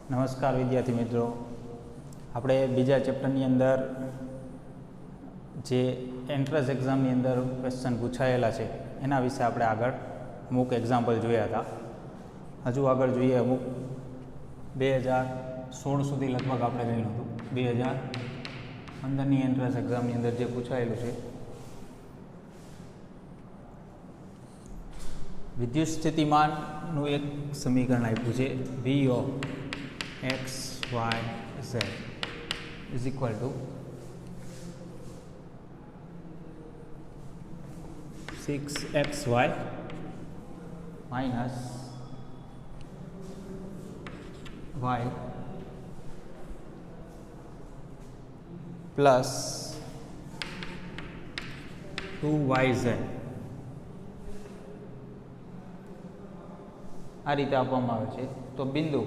નમસ્કાર વિદ્યાર્થી મિત્રો, આપણે બીજા ચેપ્ટરની અંદર જે એન્ટ્રન્સ એક્ઝામની અંદર ક્વેશ્ચન પૂછાયેલા છે એના વિશે આપણે આગળ અમુક એક્ઝામ્પલ જોયા હતા. હજુ આગળ જોઈએ અમુક 2016 સુધી લગભગ આપણે ગણ્યું હતું. 2015ની એન્ટ્રન્સ એક્ઝામની અંદર જે પૂછાયેલું છે, વિદ્યુત સ્થિતિમાનનું એક સમીકરણ આપ્યું છે, V of x, y, z is equal to 6xy minus y plus 2yz આ રીતે આપવામાં આવે છે. તો બિંદુ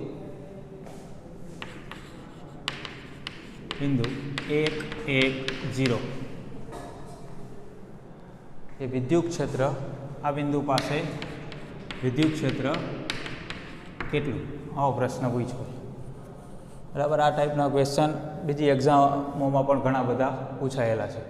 1 1 0 એ વિદ્યુત ક્ષેત્ર, આ બિંદુ પાસે વિદ્યુત ક્ષેત્ર કેટલું, આવો પ્રશ્ન પૂછ્યો. બરાબર, આ ટાઈપના ક્વેશ્ચન બીજી એક્ઝામોમાં પણ ઘણા બધા પૂછાયેલા છે.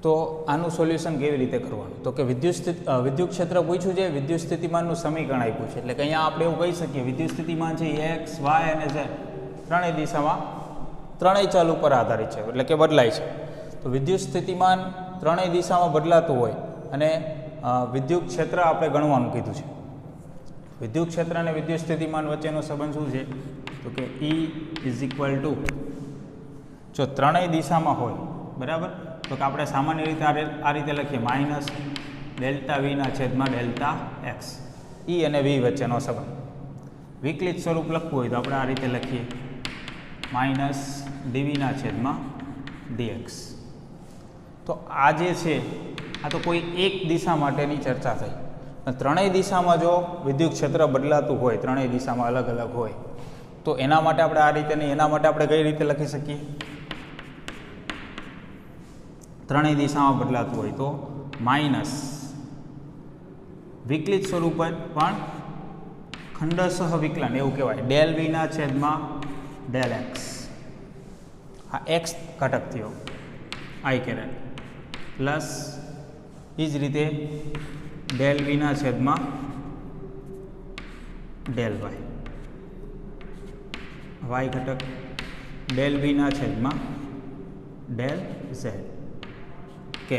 તો આનું સોલ્યુશન કેવી રીતે કરવાનું, તો કે વિદ્યુત ક્ષેત્ર પૂછ્યું છે, વિદ્યુત સ્થિતિમાનનું સમીકરણ આપ્યું છે. એટલે કે અહીંયા આપણે એવું કહી શકીએ, વિદ્યુત સ્થિતિમાન છે x, y અને z ત્રણેય દિશામાં ત્રણેય ચલ ઉપર આધારિત છે, એટલે કે બદલાય છે. તો વિદ્યુત સ્થિતિમાન ત્રણેય દિશામાં બદલાતું હોય અને વિદ્યુત ક્ષેત્ર આપણે ગણવાનું કીધું છે. વિદ્યુત ક્ષેત્ર અને વિદ્યુત સ્થિતિમાન વચ્ચેનો સંબંધ શું છે, તો કે E ઇઝ ઇક્વલ ટુ, જો ત્રણેય દિશામાં હોય, બરાબર, તો કે આપણે સામાન્ય રીતે આ રીતે લખીએ, માઇનસ ડેલ્ટા વીના છેદમાં ડેલ્ટા એક્સ. E અને V વચ્ચેનો સંબંધ. વિકલિત સ્વરૂપ લખવું હોય તો આપણે આ રીતે લખીએ, માઇનસ ડીવીના છેદમાં dx. તો આ જે છે, આ તો કોઈ એક દિશા માટેની ચર્ચા થઈ. ત્રણેય દિશામાં જો વિદ્યુત ક્ષેત્ર બદલાતું હોય, ત્રણેય દિશામાં અલગ અલગ હોય, તો એના માટે આપણે આ રીતે નહીં, એના માટે આપણે કઈ રીતે લખી શકીએ, ત્રણેય દિશામાં બદલાતું હોય તો માઇનસ વિકલિત સ્વરૂપ પણ ખંડશઃ વિકલન એવું કહેવાય, ડેલ વીના છેદમાં ડેલ એક્સ. આ એક્સ ઘટક થયો આઈ કેરેટ, પ્લસ એ જ રીતે ડેલ વીના છેદમાં ડેલ વાય, વાય ઘટક ડેલ વીના છેદમાં ડેલ ઝેડ કે.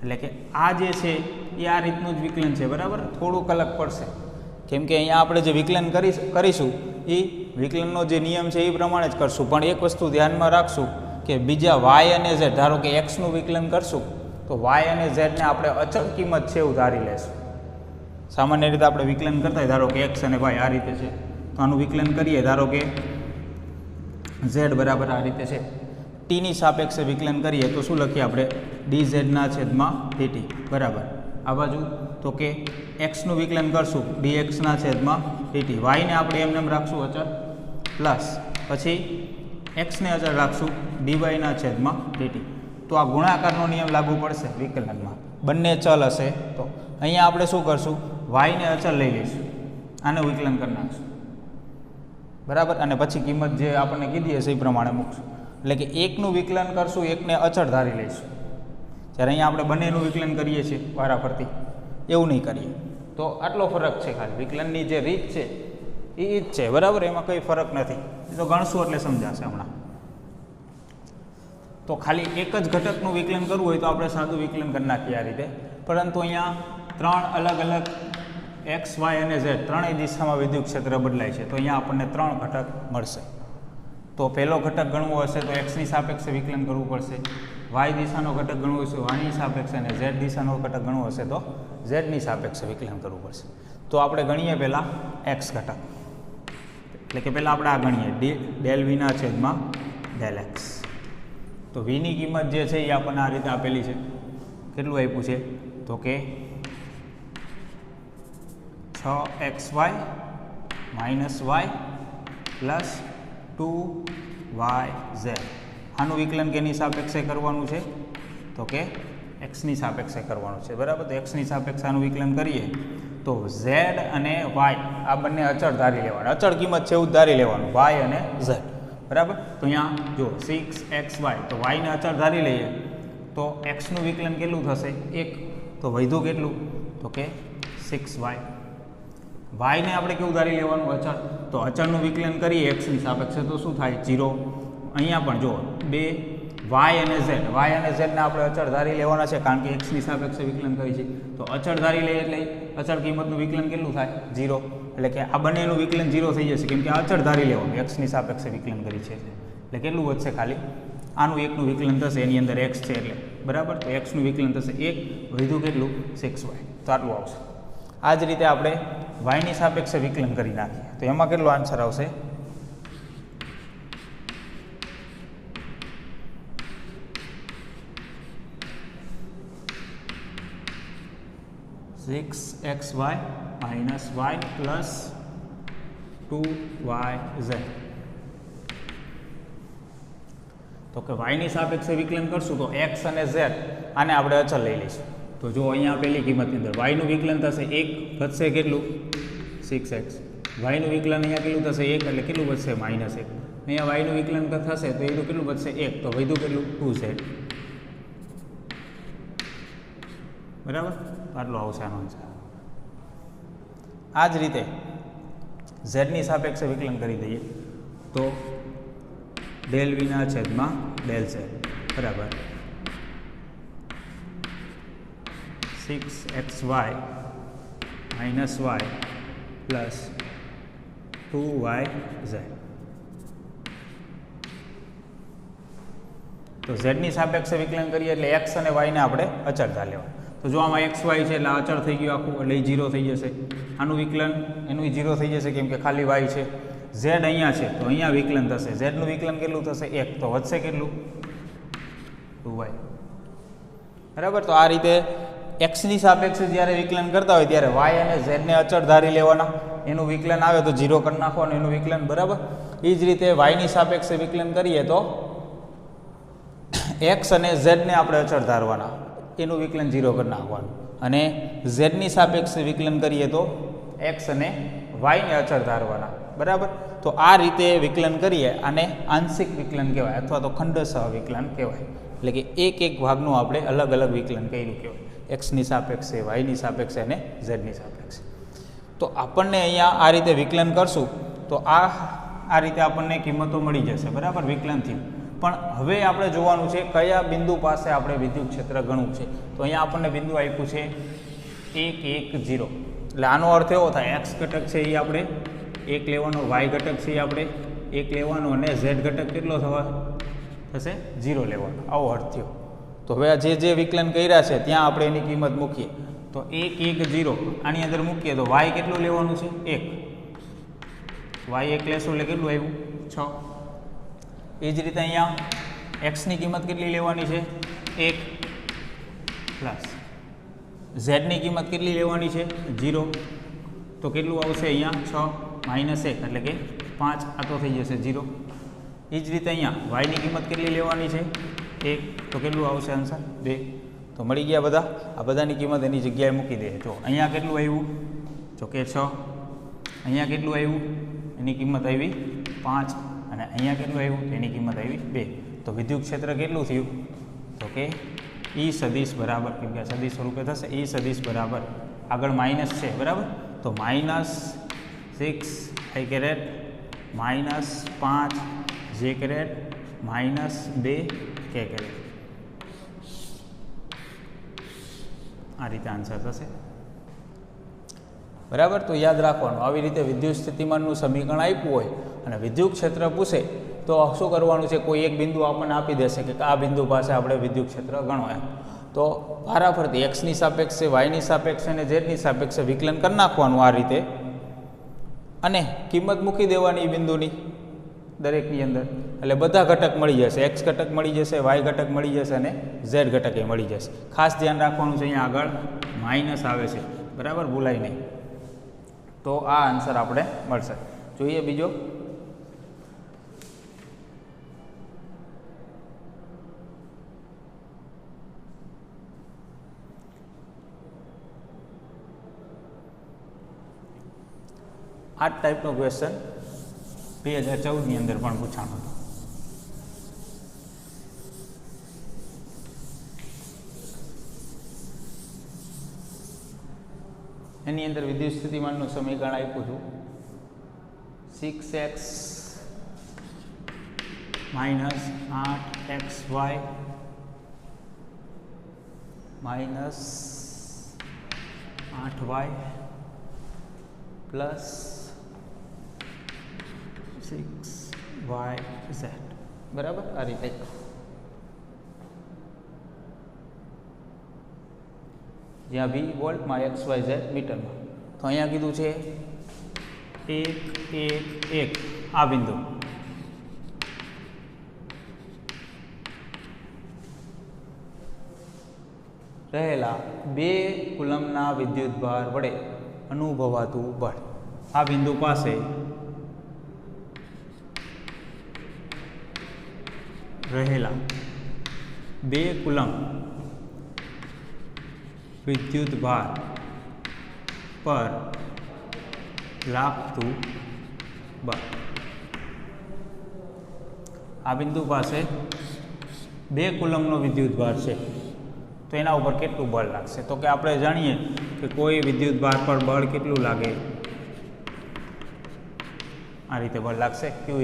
એટલે કે આ જે છે એ આ રીતનું જ વિકલન છે, બરાબર. થોડુંક અલગ પડશે, કેમ કે અહીંયા આપણે જે વિકલન કરીશું એ વિકલનનો જે નિયમ છે એ પ્રમાણે જ કરશું. પણ એક વસ્તુ ધ્યાનમાં રાખશું કે બીજા વાય અને ઝેડ, ધારો કે એક્સનું વિકલન કરશું તો વાય અને ઝેડને આપણે અચળ કિંમત છે એવું ધારી લેશું. સામાન્ય રીતે આપણે વિકલન કરતા હોય, ધારો કે એક્સ અને વાય આ રીતે છે, તો આનું વિકલન કરીએ, ધારો કે ઝેડ બરાબર આ રીતે છે, ટીની સાપેક્ષે વિકલન કરીએ તો શું લખીએ આપણે, ડી ઝેડના છેદમાં ડીટી બરાબર. આ બાજુ તો કે એક્સનું વિકલન કરશું ડીએક્સના છેદમાં ડીટી, વાયને આપણે એમને રાખશું અચળ, પ્લસ પછી એક્સને અચળ રાખશું ડીવાયના છેદમાં ડીટી. તો આ ગુણાકારનો નિયમ લાગુ પડશે વિકલનમાં, બંને ચલ હશે. તો અહીંયા આપણે શું કરશું, વાયને અચળ લઈ લઈશું, આને વિકલન કરી નાખશું, બરાબર. અને પછી કિંમત જે આપણને કીધી હશે એ પ્રમાણે મૂકશું. એટલે કે એકનું વિકલન કરશું, એકને અચળ ધારી લઈશું. જ્યારે અહીંયા આપણે બંનેનું વિકલન કરીએ છીએ વારાફરતી, એવું નહીં કરીએ. તો આટલો ફરક છે, ખાલી વિકલનની જે રીત છે એ જ છે, બરાબર. એમાં કંઈ ફરક નથી. એ તો ગણશું એટલે સમજાશે હમણાં. તો ખાલી એક જ ઘટકનું વિકલન કરવું હોય તો આપણે સાદું વિકલન કરી નાખીએ આ રીતે. પરંતુ અહીંયા ત્રણ અલગ અલગ એક્સ, વાય અને ઝેડ ત્રણેય દિશામાં વિદ્યુત ક્ષેત્ર બદલાય છે, તો અહીંયા આપણને ત્રણ ઘટક મળશે. તો પહેલો ઘટક ગણવો હશે તો એક્સની સાપેક્ષે વિકલન કરવું પડશે, વાય દિશાનો ઘટક ગણવો હશે વાયની સાપેક્ષે, અને ઝેડ દિશાનો ઘટક ગણવો હશે તો ઝેડની સાપેક્ષે વિકલન કરવું પડશે. તો આપણે ગણીએ પહેલાં એક્સ ઘટક, એટલે કે પહેલાં આપણે આ ગણીએ ડેલ વીના છેદમાં ડેલ એક્સ. તો વીની કિંમત જે છે એ આપણને આ રીતે આપેલી છે. કેટલું આપ્યું છે, તો કે 6xy minus Y plus 2yz. આનું વિકલન કેની સાપેક્ષે કરવાનું છે, તો કે એક્સની સાપેક્ષે કરવાનું છે બરાબર. તો એક્સની સાપેક્ષે આનું વિકલન કરીએ તો ઝેડ અને વાય આ બંને અચળ ધારી લેવાના, અચળ કિંમત છે એવું જ ધારી લેવાનું, વાય અને ઝેડ બરાબર. તો અહીંયા જો 6xy તો વાયને અચળ ધારી લઈએ તો એક્સનું વિકલન કેટલું થશે 1, તો વધ્યું કેટલું તો કે 6y. વાયને આપણે કેવું ધારી લેવાનું અચળ, તો અચળનું વિકલન કરીએ એક્સની સાપેક્ષે તો શું થાય 0. અહીંયા પણ જો બે વાય અને ઝેડને આપણે અચળ ધારી લેવાના છે કારણ કે એક્સની સાપેક્ષે વિકલન કરી છે. તો અચળ ધારી લઈએ એટલે અચળ કિંમતનું વિકલન કેટલું થાય 0, એટલે કે આ બંનેનું વિકલન 0 થઈ જશે કેમ કે અચળ ધારી લેવાનું એક્સની સાપેક્ષે વિકલન કરી છે એટલે કેટલું વધશે ખાલી આનું એકનું વિકલન થશે, એની અંદર એક્સ છે એટલે બરાબર. તો એક્સનું વિકલન થશે 1, વધ્યું કેટલું 6y, તો આટલું આવશે. આ જ રીતે આપણે વાયની સાપેક્ષે વિકલન કરી નાખીએ તો એમાં કેટલો આન્સર આવશે 6xy minus y plus 2yz. તો કે વાયની સાપેક્ષે વિકલન કરશું તો x અને z આને આપણે અચળ લઈ લઈશું. તો જો અહીંયા પહેલી કિંમતની અંદર વાયનું વિકલન થશે 1, વધશે કેટલું 6x. વાયનું વિકલન અહીંયા કેટલું થશે 1 એટલે કેટલું વધશે -1. અહીંયા વાયનું વિકલન થશે તો એનું કેટલું વધશે 1, તો વધ્યું કેટલું 2z બરાબર. આટલો આવશે આનો આન્સર. આ જ રીતે ઝેડની સાપેક્ષે વિકલન કરી દઈએ તો ડેલ વીના છેદમાં ડેલ ઝેડ બરાબર 6xy minus y plus 2yz. તો ઝેડની સાપેક્ષે વિકલન કરીએ એટલે એક્સ અને વાયને આપણે અચળ ધાર લેવા. તો જો આમાં એક્સ વાય છે એટલે અચળ થઈ ગયું આખું એટલે એ 0 થઈ જશે. આનું વિકલન એનું 0 થઈ જશે કેમ કે ખાલી વાય છે. ઝેડ અહીંયા છે તો અહીંયા વિકલન થશે, ઝેડનું વિકલન કેટલું થશે 1, તો વધશે કેટલું 2y બરાબર. તો આ રીતે એક્સની સાપેક્ષે જ્યારે વિકલન કરતા હોય ત્યારે વાય અને ઝેડને અચળ ધારી લેવાના, એનું વિકલન આવે તો 0 કરી નાખવાનું એનું વિકલન બરાબર. એ જ રીતે વાયની સાપેક્ષે વિકલન કરીએ તો એક્સ અને ઝેડને આપણે અચળ ધારવાના, એનું વિકલન 0 કરી નાખવાનું, અને ઝેડની સાપેક્ષે વિકલન કરીએ તો એક્સ અને વાયને અચળ ધારવાના બરાબર. તો આ રીતે વિકલન કરીએ આને આંશિક વિકલન કહેવાય અથવા તો ખંડસહ વિકલન કહેવાય. એટલે કે એક એક ભાગનું આપણે અલગ અલગ વિકલન કર્યું કહેવાય, એક્સની સાપેક્ષે, વાયની સાપેક્ષે અને ઝેડની સાપેક્ષે. તો આપણને અહીંયા આ રીતે વિકલન કરશું તો આ રીતે આપણને કિંમતો મળી જશે બરાબર વિકલનથી. પણ હવે આપણે જોવાનું છે કયા બિંદુ પાસે આપણે વિદ્યુત ક્ષેત્ર ગણવું છે. તો અહીંયા આપણને બિંદુ આપ્યું છે 1, 1, 0. એટલે આનો અર્થ એવો થાય એક્સ ઘટક છે એ આપણે 1 લેવાનો, વાય ઘટક છે એ આપણે 1 લેવાનો, અને ઝેડ ઘટક કેટલો થશે 0 લેવાનો, આવો અર્થ થયો. તો હવે જે વિકલન કર્યા છે ત્યાં આપણે એની કિંમત મૂકીએ તો 1, 1, 0 આની અંદર મૂકીએ તો વાય કેટલું લેવાનું છે 1, વાય 1 લેશું એટલે કેટલું આવ્યું 6. એ જ રીતે અહીંયા એક્સની કિંમત કેટલી લેવાની છે 1 પ્લસ ઝેડની કિંમત કેટલી લેવાની છે 0, તો કેટલું આવશે અહીંયા 6 -1 એટલે કે 5, આ તો થઈ જશે 0. એ જ રીતે અહીંયા વાયની કિંમત કેટલી લેવાની છે 1, તો કેટલું આવશે આન્સર 2. તો મળી ગયા બધા. આ બધાની કિંમત એની જગ્યાએ મૂકી દે. જો અહીંયા કેટલું આવ્યું જો કે 6, અહીંયા કેટલું આવ્યું એની કિંમત આવી 5, અને અહીંયા કેટલું આવ્યું એની કિંમત આવી 2. તો વિદ્યુત ક્ષેત્ર કેટલું થયું તો કે E સદિશ બરાબર, કેમ કે સદિશ સ્વરૂપે થશે, E સદિશ બરાબર આગળ માઇનસ છે બરાબર, તો -6 i caret -5 j caret -2 k caret. આ રીતે આન્સર થશે બરાબર. તો યાદ રાખવાનું આવી રીતે વિદ્યુત સ્થિતિમાનનું સમીકરણ આપ્યું હોય અને વિદ્યુત ક્ષેત્ર પૂછે તો શું કરવાનું છે, કોઈ એક બિંદુ આપણને આપી દેશે કે આ બિંદુ પાસે આપણે વિદ્યુત ક્ષેત્ર ગણો એમ. તો વારાફરતી એક્સની સાપેક્ષે, વાયની સાપેક્ષે અને ઝેડની સાપેક્ષે વિકલન કરી નાખવાનું આ રીતે, અને કિંમત મૂકી દેવાની બિંદુની દરેકની અંદર, એટલે બધા ઘટક મળી જશે. એક્સ ઘટક મળી જશે, વાય ઘટક મળી જશે અને ઝેડ ઘટક એ મળી જશે. ખાસ ધ્યાન રાખવાનું છે અહીંયા આગળ માઇનસ આવે છે બરાબર, ભૂલાય નહીં. તો આ આન્સર આપણે મળશે. જોઈએ બીજો. આ જ ટાઈપનો ક્વેશ્ચન 2014ની અંદર પણ પૂછાણો હતો. એની અંદર વિદ્યુત સ્થિતિમાનનું સમીકરણ આપ્યું છું 6x minus 8xy minus 8y plus 6yz બરાબર. આ રીતે જ્યાં v વોલ્ટમાં x y z મીટરમાં. તો અહીંયા કીધું છે 1 1 1 આ બિંદુ રહેલા 2 કુલમના વિદ્યુતભાર વડે અનુભવાતું બળ. આ બિંદુ પાસે રહેલા 2 કુલમ વિદ્યુતભાર પર લાગતું બળ. આ બિંદુ પાસે 2 કુલમનો વિદ્યુતભાર છે તો એના ઉપર કેટલું બળ લાગશે? તો કે આપણે જાણીએ કે કોઈ વિદ્યુતભાર પર બળ કેટલું લાગે, આ રીતે બળ લાગશે Q ×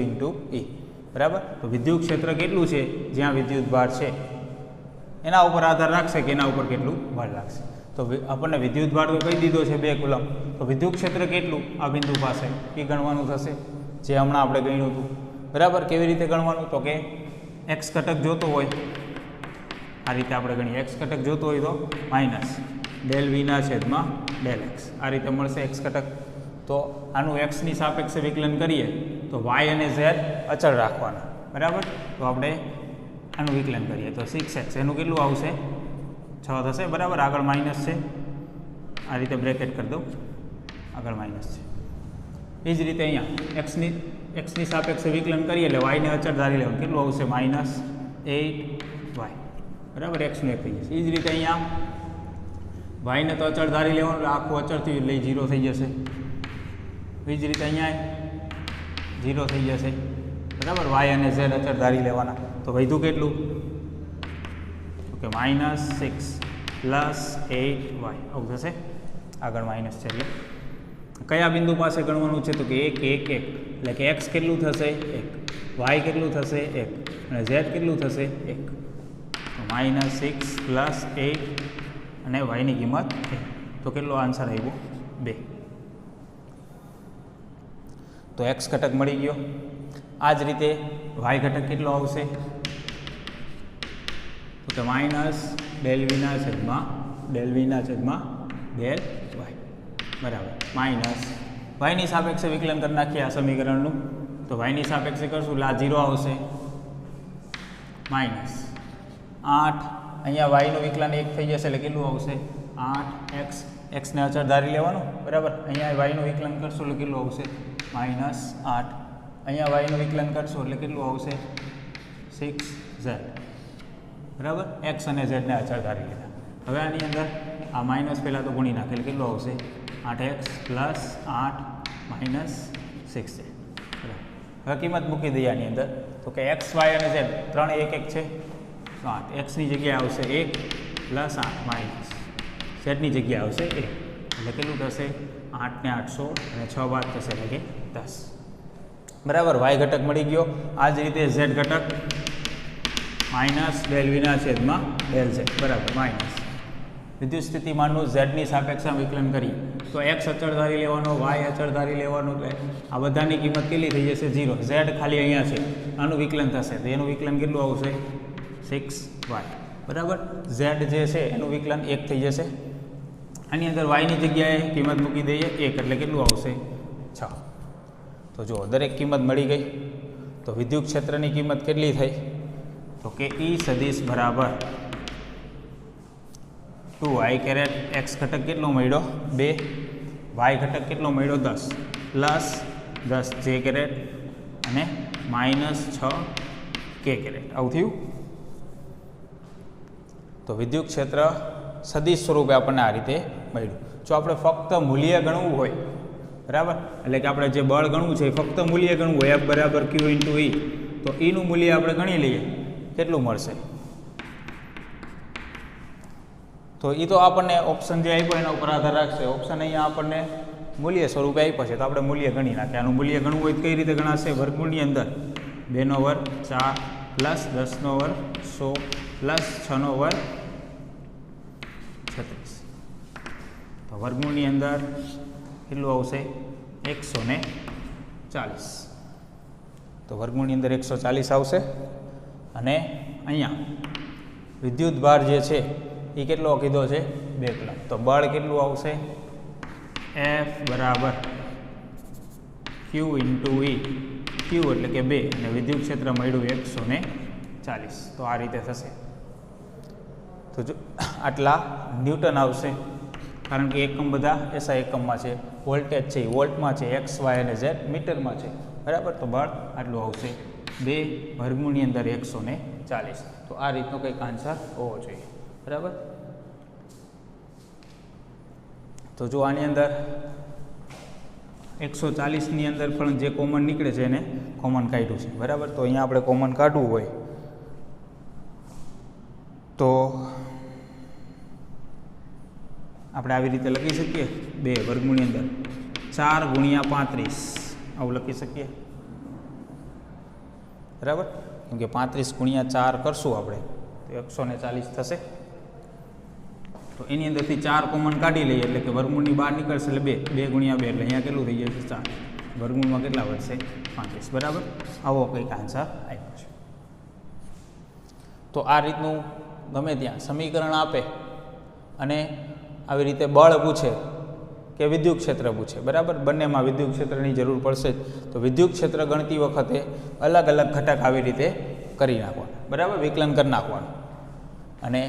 E બરાબર. તો વિદ્યુત ક્ષેત્ર કેટલું છે જ્યાં વિદ્યુતભાર છે એના ઉપર આધાર રાખશે કે એના ઉપર કેટલું બળ લાગશે. તો આપણને વિદ્યુતભાર તો કહી દીધો છે 2 કુલમ, તો વિદ્યુત ક્ષેત્ર કેટલું આ બિંદુ પાસે એ ગણવાનું થશે, જે હમણાં આપણે ગણ્યું હતું બરાબર. કેવી રીતે ગણવાનું? તો કે x ઘટક જોતો હોય આ રીતે આપણે ગણીએ. x ઘટક જોતો હોય તો માઇનસ ડેલ વીના છેદમાં ડેલ એક્સ આ રીતે મળશે x ઘટક. તો આનું x ની સાપેક્ષે વિકલન કરીએ તો y અને z અચળ રાખવાના બરાબર. તો આપણે આનું વિકલન કરીએ તો 6x એનું કેટલું આવશે 6 થશે બરાબર. આગળ માઇનસ છે આ રીતે બ્રેકેટ કરી દઉં, આગળ માઇનસ છે. એ જ રીતે અહીંયા x ની સાપેક્ષે વિકલન કરીએ એટલે y ને અચળ ધારી લેવાનું, કેટલું આવશે -8y બરાબર. એક્સનું એક થઈ જશે. એ જ રીતે અહીંયા y ને તો અચળ ધારી લેવાનું એટલે આખું અચળ થયું એટલે 0 થઈ જશે. એ જ રીતે અહીંયા 0 થઈ જશે બરાબર. y અને z અચળ ધારી લેવાના. તો વધ્યું કેટલું? ઓકે -6 + 8y આવું થશે. આગળ માઇનસ છે એટલે કયા બિંદુ પાસે ગણવાનું છે? તો કે 1 1 1 એટલે કે x કેટલું થશે 1, y કેટલું થશે 1 અને z કેટલું થશે 1. તો -6 + 8 અને y ની કિંમત 1. તો કેટલો આન્સર આવ્યો 2. તો x ઘટક મળી ગયો. આ જ રીતે y ઘટક કેટલો આવશે? તો કે -ડેલ વીના છેદમાં ડેલ y બરાબર. માઇનસ y ની સાપેક્ષે વિકલન કરી નાખીએ આ સમીકરણનું. તો y ની સાપેક્ષે કરશું એટલે આ 0 આવશે. -8 અહીંયા y નું વિકલન 1 થઈ જશે એટલે કેટલું આવશે 8x. x ને અચળ ધારી લેવાનું બરાબર. અહીંયા y નું વિકલન કરશું એટલે કેટલું આવશે -8. અહીંયા y નું વિકલન કરશું એટલે કેટલું આવશે 6z બરાબર. x અને z ને અચળ ધારી લીધા. હવે આની અંદર આ માઇનસ પહેલાં તો ગુણી નાખે એટલે કેટલું આવશે 8x + 8 - 6z બરાબર. હવે કિંમત મૂકી દઈએ આની અંદર. તો કે x y અને z ત્રણ 1 1 છે તો 8 x ની જગ્યાએ આવશે 1 + 8 - z ની જગ્યાએ આવશે 1 એટલે કેટલું થશે 8 ને 8 16 અને 6 બાદ થશે એટલે કે 10 બરાબર. y ઘટક મળી ગયો. આ જ રીતે z ઘટક -ડેલ વીના છેદમાં ડેલ z બરાબર. માઇનસ વિદ્યુત સ્થિતિમાનનું z ની સાપેક્ષમાં વિકલન કરીએ તો x અચળ ધારી લેવાનો, y અચળ ધારી લેવાનું એટલે આ બધાની કિંમત કેટલી થઈ જશે 0. z ખાલી અહીંયા છે આનું વિકલન થશે તો એનું વિકલન કેટલું આવશે 6y બરાબર. z જે છે એનું વિકલન 1 થઈ જશે. આની અંદર y ની જગ્યાએ કિંમત મૂકી દઈએ 1 એટલે કેટલું આવશે 6. તો જુઓ દરેક કિંમત મળી ગઈ. તો વિદ્યુત ક્ષેત્રની કિંમત કેટલી થઈ? તો કે E સદિશ બરાબર 2i કેરેટ. x ઘટક કેટલો મળ્યો 2, y ઘટક કેટલો મળ્યો 10 પ્લસ 10 j કેરેટ અને -6 k કેરેટ આવું થયું. તો વિદ્યુત ક્ષેત્ર સદિશ સ્વરૂપે આપણને આ રીતે મળ્યું. જો આપણે ફક્ત મૂલ્ય ગણવું હોય બરાબર. એટલે કે આપણે જે બળ ગણવું છે એ ફક્ત મૂલ્ય ગણવું હોય, F બરાબર Q ઇન્ટુ E, તો Eનું મૂલ્ય આપણે ગણી લઈએ કેટલું મળશે. તો એ તો આપણને ઓપ્શન જે આપ્યો એના ઉપર આધાર રાખશે. ઓપ્શન અહીંયા આપણને મૂલ્ય સ્વરૂપે આપ્યો છે તો આપણે મૂલ્ય ગણી નાખીએ. આનું મૂલ્ય ગણવું હોય તો કઈ રીતે ગણાશે? વર્ગમૂળની અંદર 2 નો વર્ગ 4 પ્લસ 10 નો વર્ગ 100 પ્લસ 6 નો વર્ગ 36. તો વર્ગમૂળની અંદર કેટલું આવશે? 140. તો વર્ગમૂળની અંદર 140 આવશે. અને અહીંયા વિદ્યુત ભાર જે છે એ કેટલો કીધો છે? 2 કુલમ્બ. તો બળ કેટલું આવશે? F બરાબર Q ઇન્ટુ E. Q એટલે કે 2 અને વિદ્યુત ક્ષેત્ર મળ્યું 140. તો આ રીતે થશે. તો જો આટલા ન્યૂટન આવશે, કારણ કે એકમ બધા એસઆઈ એકમમાં છે, વોલ્ટેજ છે એ વોલ્ટમાં છે, એક્સ વાય અને ઝેડ મીટરમાં છે, બરાબર. તો બળ આટલું આવશે 2 વર્ગમૂળની અંદર 140. તો આ રીતનો કંઈક આન્સર હોવો જોઈએ, બરાબર. તો જો આની અંદર 140ની અંદર પણ જે કોમન નીકળે છે એને કોમન કાઢ્યું છે, બરાબર. તો અહીંયા આપણે કોમન કાઢવું હોય તો આપણે આવી રીતે લખી શકીએ. 2 વર્ગમૂળની અંદર 4 ગુણ્યા 35 આવું લખી શકીએ, બરાબર. કેમ કે 35 ગુણ્યા 4 કરશું આપણે તો 140 થશે. તો એની અંદરથી 4 કોમન કાઢી લઈએ એટલે કે વર્ગમૂળની બહાર નીકળશે એટલે 2 ગુણ્યા 2 એટલે અહીંયા કેટલું થઈ જશે? 4. વર્ગમૂળમાં કેટલા વધશે? 35, બરાબર. આવો કંઈક આન્સર આવ્યો છે. તો આ રીતનું ગમે ત્યાં સમીકરણ આપે અને આવી રીતે બળ પૂછે કે વિદ્યુત ક્ષેત્ર પૂછે, બરાબર. બંનેમાં વિદ્યુત ક્ષેત્રની જરૂર પડશે જ. તો વિદ્યુત ક્ષેત્ર ગણતી વખતે અલગ અલગ ઘટક આવી રીતે કરી નાખવાના, બરાબર. વિકલન કરી નાખવાનું. અને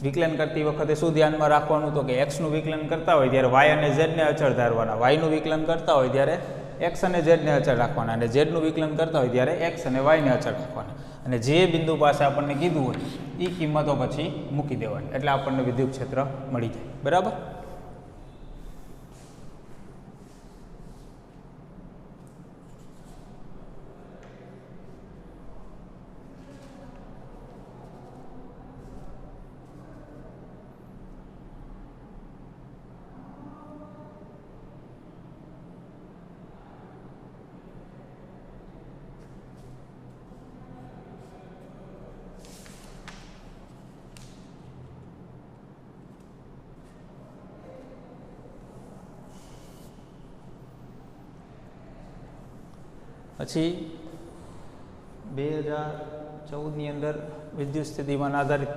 વિકલન કરતી વખતે શું ધ્યાનમાં રાખવાનું? તો કે એક્સનું વિકલન કરતા હોય ત્યારે વાય અને ઝેડને અચળ ધારવાના, વાયનું વિકલન કરતા હોય ત્યારે એક્સ અને ઝેડને અચળ રાખવાના, અને ઝેડનું વિકલન કરતા હોય ત્યારે એક્સ અને વાયને અચળ રાખવાના. અને જે બિંદુ પાસે આપણને કીધું હોય એ કિંમતો પછી મૂકી દેવાની એટલે આપણને વિદ્યુત ક્ષેત્ર મળી જાય, બરાબર. પછી 2014ની અંદર વિદ્યુત સ્થિતિમાન આધારિત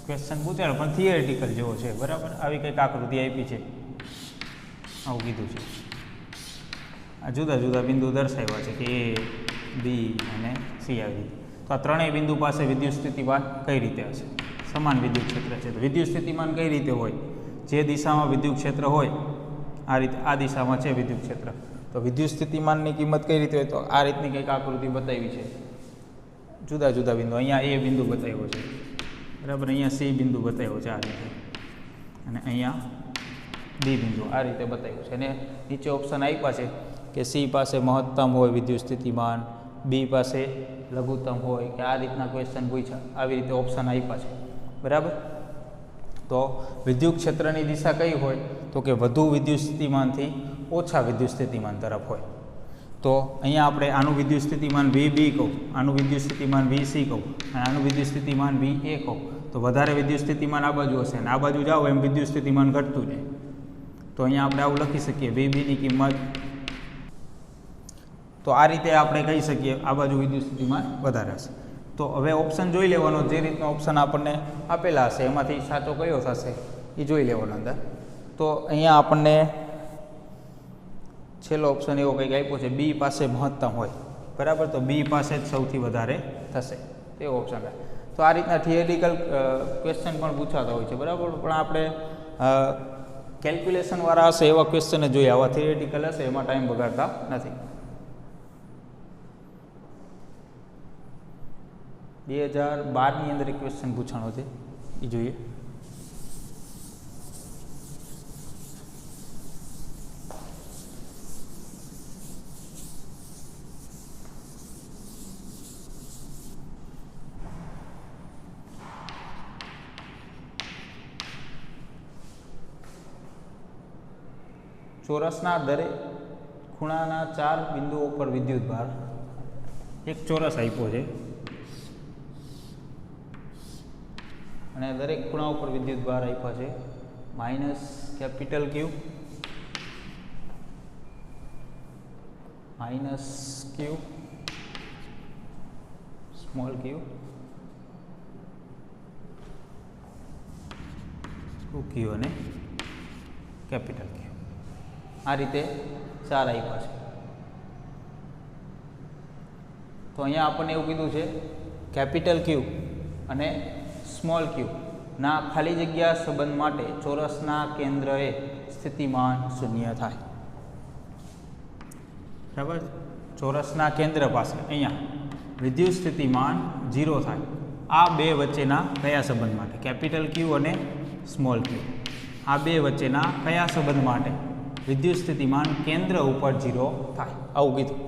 ક્વેશ્ચન પૂછાયો પણ થિયરિટિકલ જેવો છે, બરાબર. આવી કંઈક આકૃતિ આપી છે, આવું કીધું છે. આ જુદા જુદા બિંદુ દર્શાવ્યા છે કે એ, બી અને સી આવી રીતે. તો આ ત્રણેય બિંદુ પાસે વિદ્યુત સ્થિતિમાન કઈ રીતે હશે? સમાન વિદ્યુત ક્ષેત્ર છે. તો વિદ્યુત સ્થિતિમાન કઈ રીતે હોય? જે દિશામાં વિદ્યુત ક્ષેત્ર હોય આ રીતે, આ દિશામાં છે વિદ્યુત ક્ષેત્ર, તો વિદ્યુત સ્થિતિમાનની કિંમત કઈ રીતે હોય? તો આ રીતની કંઈક આકૃતિ બતાવી છે. જુદા જુદા બિંદુ, અહીંયા એ બિંદુ બતાવ્યો છે, બરાબર. અહીંયા સી બિંદુ બતાવ્યો છે આ રીતે, અને અહીંયા ડી બિંદુ આ રીતે બતાવ્યું છે. અને નીચે ઓપ્શન આપ્યા છે કે સી પાસે મહત્તમ હોય વિદ્યુત સ્થિતિમાન, બી પાસે લઘુત્તમ હોય, કે આ રીતના ક્વેશ્ચન પૂછ્યા, આવી રીતે ઓપ્શન આપ્યા છે, બરાબર. તો વિદ્યુત ક્ષેત્રની દિશા કઈ હોય? તો કે વધુ વિદ્યુત સ્થિતિમાનથી ઓછા વિદ્યુત સ્થિતિમાન તરફ હોય. તો અહીંયા આપણે આનું વિદ્યુત સ્થિતિમાન VB કહું, આનું વિદ્યુત સ્થિતિમાન VC કહું, અને આનું વિદ્યુત સ્થિતિમાન VA કહું, તો વધારે વિદ્યુત સ્થિતિમાન આ બાજુ હશે અને આ બાજુ જાઓ એમ વિદ્યુત સ્થિતિમાન ઘટતું જાય. તો અહીંયા આપણે આવું લખી શકીએ, VBની કિંમત. તો આ રીતે આપણે કહી શકીએ આ બાજુ વિદ્યુત સ્થિતિમાન વધારે હશે. તો હવે ઓપ્શન જોઈ લેવાનો, જે રીતનો ઓપ્શન આપણને આપેલા હશે એમાંથી સાચો કયો થશે એ જોઈ લેવાનો અંદર. તો અહીંયા આપણને છેલ્લો ઓપ્શન એવો કંઈક આપ્યો છે, બી પાસે મહત્તમ હોય, બરાબર. તો બી પાસે જ સૌથી વધારે થશે તેવો ઓપ્શન રહે. તો આ રીતના થિયરિટિકલ ક્વેશ્ચન પણ પૂછાતા હોય છે, બરાબર. પણ આપણે કેલ્ક્યુલેશનવાળા હશે એવા ક્વેશ્ચન જ જોઈએ, આવા થિયરિટિકલ હશે એમાં ટાઈમ બગાડતા નથી. 2012ની અંદર એક ક્વેશ્ચન પૂછાણો છે એ જોઈએ. ચોરસના દરેક ખૂણાના 4 બિંદુઓ પર વિદ્યુતભાર એક ચોરસ આપ્યો છે અને દરેક ખૂણા ઉપર વિદ્યુતભાર આપ્યા છે માઇનસ કેપિટલ ક્યુ માઇનસ ક્યુ સ્મોલ ક્યુ ક્યુ અને કેપિટલ ક્યુ આ રીતે 4 આપ્યા છે. તો અહીંયા આપણને એવું કીધું છે કેપિટલ ક્યુ અને સ્મોલ ક્યુ ના ખાલી જગ્યા સંબંધ માટે ચોરસના કેન્દ્રએ સ્થિતિમાન 0 થાય. બરાબર. ચોરસના કેન્દ્ર પાસે અહીંયા વિદ્યુત સ્થિતિમાન 0 થાય. આ બે વચ્ચેના કયા સંબંધ માટે? કેપિટલ ક્યુ અને સ્મોલ ક્યુ. આ બે વચ્ચેના કયા સંબંધ માટે વિદ્યુત સ્થિતિમાન કેન્દ્ર ઉપર 0 થાય? આવું કીધું.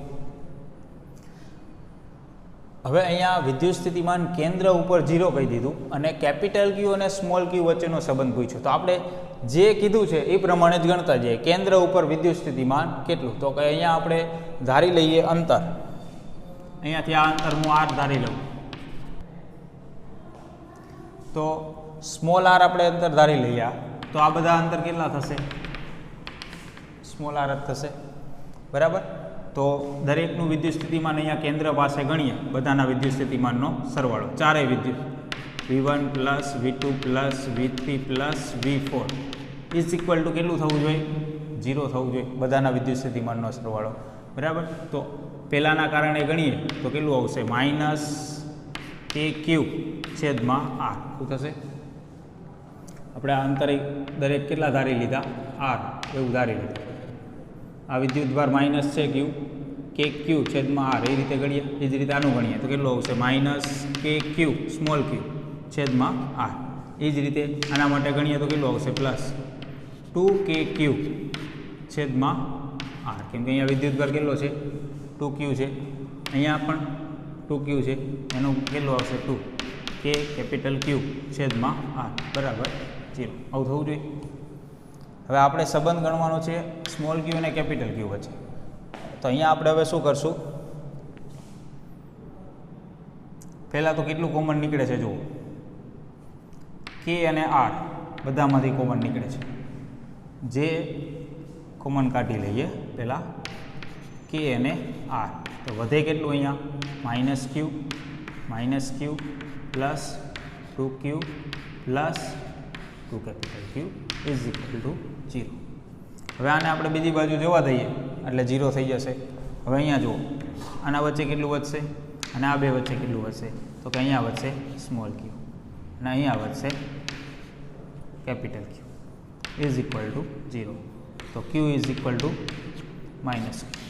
હવે અહીંયા વિદ્યુત સ્થિતિમાન કેન્દ્ર ઉપર 0 કહી દીધું અને કેપિટલ ક્યુ અને સ્મોલ ક્યુ વચ્ચેનો સંબંધ પૂછ્યો. તો આપણે જે કીધું છે એ પ્રમાણે જ ગણતા જઈએ. કેન્દ્ર ઉપર વિદ્યુત સ્થિતિમાન કેટલું? તો કે અહીંયા આપણે ધારી લઈએ અંતર. અહીંયાથી આ અંતર હું r ધારી લઉં તો સ્મોલ r આપણે અંતર ધારી લઈએ. તો આ બધા અંતર કેટલા થશે? સ્મોલ r જ થશે. બરાબર. તો દરેકનું વિદ્યુત સ્થિતિમાન અહીંયા કેન્દ્ર પાસે ગણીએ બધાના વિદ્યુત સ્થિતિમાનનો સરવાળો. ચારેય વિદ્યુત V1 plus V2 plus V3 plus V4 is equal to કેટલું થવું જોઈએ? 0 થવું જોઈએ બધાના વિદ્યુત સ્થિતિમાનનો સરવાળો. બરાબર. તો પહેલાંના કારણે ગણીએ તો કેટલું આવશે? માઇનસ KQ છેદમાં R. શું થશે? આપણે આ અંતર દરેક કેટલા ધારી લીધા? R એવું ધારી લીધું. આ વિદ્યુતભાર માઇનસ છે ક્યુ KQ છેદમાં R એ રીતે ગણીએ. એ જ રીતે આનું ગણીએ તો કેટલું આવશે? માઇનસ KQ સ્મોલ ક્યુ છેદમાં R. એ જ રીતે આના માટે ગણીએ તો કેટલું આવશે? પ્લસ 2KQ છેદમાં R. કેમ કે અહીંયા વિદ્યુતભાર કેટલો છે? 2Q છે. અહીંયા પણ 2Q છે. એનું કેટલું આવશે? 2K કેપિટલ Q છેદમાં R બરાબર 0. આવું થવું જોઈએ. હવે આપણે સંબંધ ગણવાનો છે સ્મોલ ક્યુ અને કેપિટલ ક્યુ વચ્ચે. તો અહીંયા આપણે હવે શું કરશું? પહેલાં તો કેટલું કોમન નીકળે છે જુઓ. K અને R બધામાંથી કોમન નીકળે છે. જે કોમન કાઢી લઈએ પહેલાં K અને R. તો વધે કેટલું અહીંયા? Minus Q plus 2Q plus 2 capital Q is equal to 0. હવે આને આપણે બીજી બાજુ જોવા દઈએ એટલે 0 થઈ જશે. હવે અહીંયા જુઓ આના વચ્ચે કેટલું વધશે અને આ બે વચ્ચે કેટલું વધશે? તો કે અહીંયા વધશે સ્મોલ ક્યુ અને અહીંયા વધશે capital Q is equal to 0. તો Q is equal to minus Q.